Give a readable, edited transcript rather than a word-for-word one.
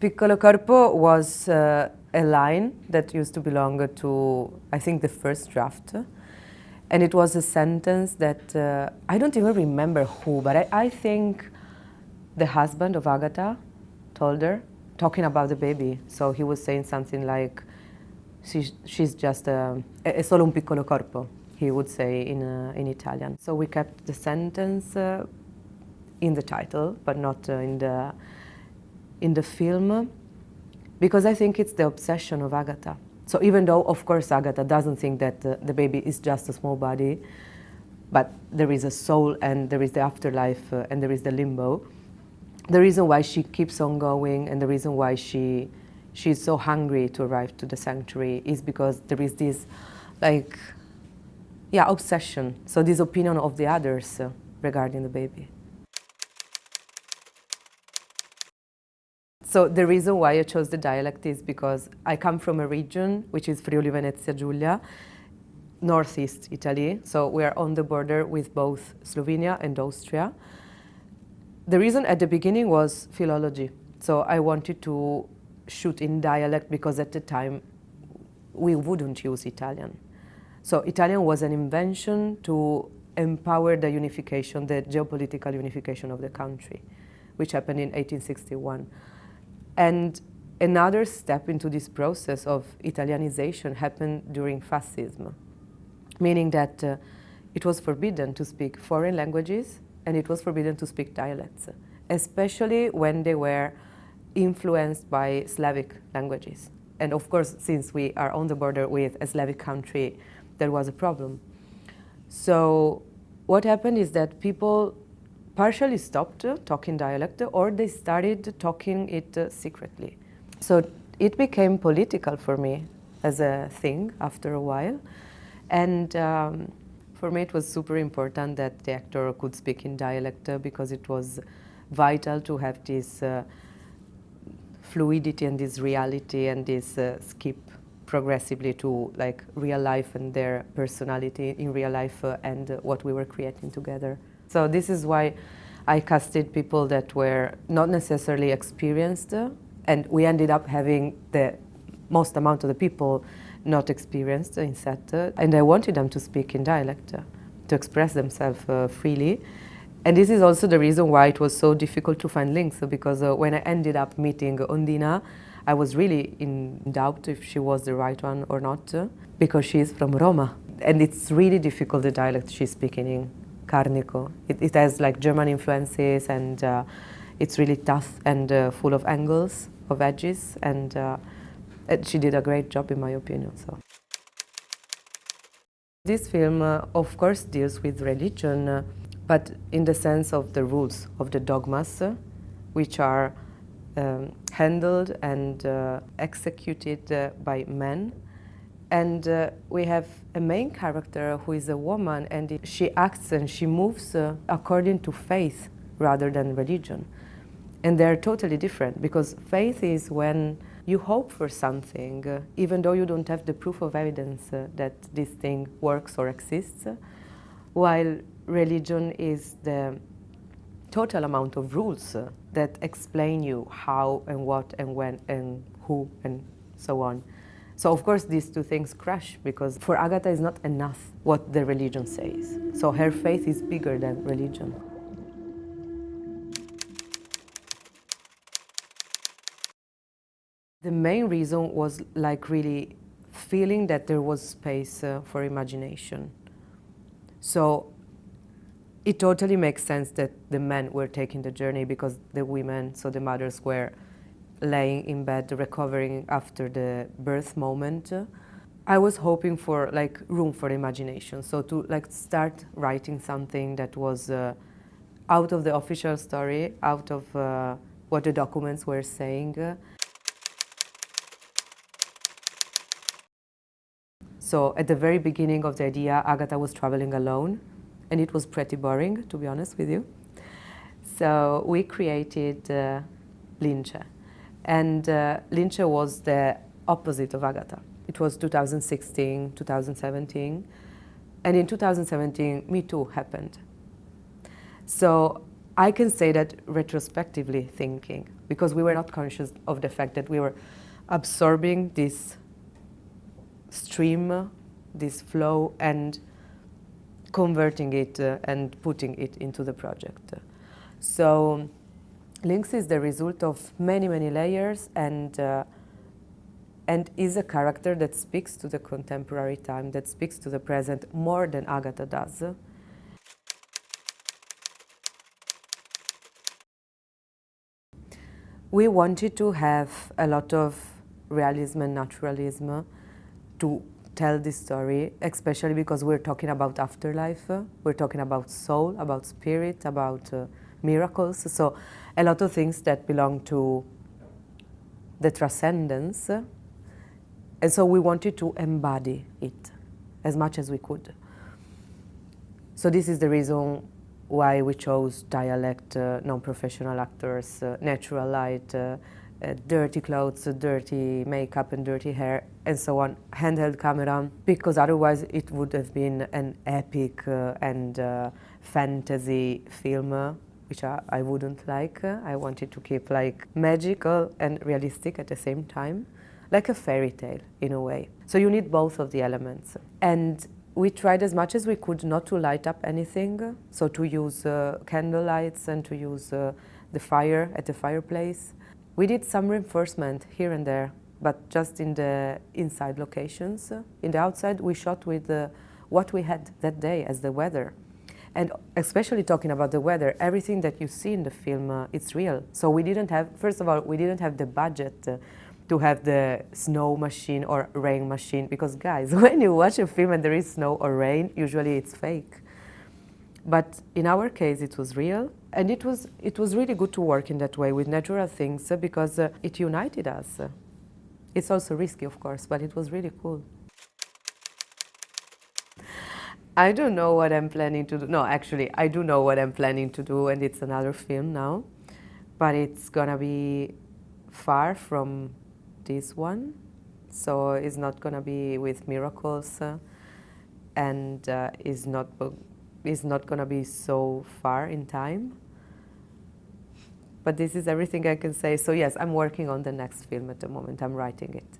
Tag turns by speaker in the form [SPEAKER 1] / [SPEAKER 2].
[SPEAKER 1] Piccolo Corpo was a line that used to belong to, I think, the first draft. And it was a sentence that, I don't even remember who, but I think the husband of Agata told her, talking about the baby. So he was saying something like, she's just è solo un piccolo corpo, he would say in Italian. So we kept the sentence in the title, but not in the film, because I think it's the obsession of Agata. So even though, of course, Agata doesn't think that the baby is just a small body, but there is a soul and there is the afterlife and there is the limbo, the reason why she keeps on going and the reason why she's so hungry to arrive to the sanctuary is because there is this, like, obsession. So this opinion of the others regarding the baby. So the reason why I chose the dialect is because I come from a region which is Friuli Venezia Giulia, northeast Italy. So we are on the border with both Slovenia and Austria. The reason at the beginning was philology. So I wanted to shoot in dialect because at the time we wouldn't use Italian. So Italian was an invention to empower the unification, the geopolitical unification of the country, which happened in 1861. And another step into this process of Italianization happened during fascism, meaning that it was forbidden to speak foreign languages and it was forbidden to speak dialects, especially when they were influenced by Slavic languages. And of course, since we are on the border with a Slavic country, there was a problem. So what happened is that people partially stopped talking dialect or they started talking it secretly. So it became political for me as a thing after a while. And for me it was super important that the actor could speak in dialect because it was vital to have this fluidity and this reality and this skip progressively to like real life and their personality in real life and what we were creating together. So this is why I casted people that were not necessarily experienced, and we ended up having the most amount of the people not experienced in set, and I wanted them to speak in dialect, to express themselves freely. And this is also the reason why it was so difficult to find links, because when I ended up meeting Ondina, I was really in doubt if she was the right one or not, because she is from Roma. And it's really difficult, the dialect she's speaking in Carnico. It has like German influences and it's really tough and full of angles, of edges, and she did a great job in my opinion. So. This film, of course, deals with religion, but in the sense of the rules, of the dogmas, which are handled and executed by men. And we have a main character who is a woman, and she acts and she moves according to faith rather than religion. And they're totally different, because faith is when you hope for something, even though you don't have the proof of evidence that this thing works or exists, while religion is the total amount of rules that explain you how and what and when and who and so on. So of course these two things crash, because for Agata it's not enough what the religion says. So her faith is bigger than religion. The main reason was like really feeling that there was space for imagination. So it totally makes sense that the men were taking the journey, because the women, so the mothers, were laying in bed recovering after the birth moment. I was hoping for like room for imagination, so to like start writing something that was out of the official story, out of what the documents were saying. So at the very beginning of the idea, Agata was traveling alone, and it was pretty boring, to be honest with you. So we created Lince. And Lince was the opposite of Agata. It was 2016, 2017. And in 2017, Me Too happened. So I can say that retrospectively thinking, because we were not conscious of the fact that we were absorbing this stream, this flow, and converting it and putting it into the project. So Lynx is the result of many, many layers, and is a character that speaks to the contemporary time, that speaks to the present more than Agata does. We wanted to have a lot of realism and naturalism to tell this story, especially because we're talking about afterlife, we're talking about soul, about spirit, about miracles. So a lot of things that belong to the transcendence. And so we wanted to embody it as much as we could. So this is the reason why we chose dialect, non-professional actors, natural light, dirty clothes, dirty makeup and dirty hair, and so on, handheld camera, because otherwise it would have been an epic and fantasy film, which I wouldn't like. I wanted to keep like magical and realistic at the same time, like a fairy tale in a way. So you need both of the elements. And we tried as much as we could not to light up anything, so to use candle lights and to use the fire at the fireplace. We did some reinforcement here and there, but just in the inside locations. In the outside, we shot with what we had that day as the weather. And especially talking about the weather, everything that you see in the film, it's real. So we didn't have, first of all, we didn't have the budget to have the snow machine or rain machine, because guys, when you watch a film and there is snow or rain, usually it's fake. But in our case, it was real, and it was really good to work in that way with natural things, because it united us. It's also risky, of course, but it was really cool. I don't know what I'm planning to do. No, actually, I do know what I'm planning to do, and it's another film now, but it's gonna be far from this one, so it's not gonna be with miracles, and is not gonna be so far in time. But this is everything I can say. So yes, I'm working on the next film at the moment. I'm writing it.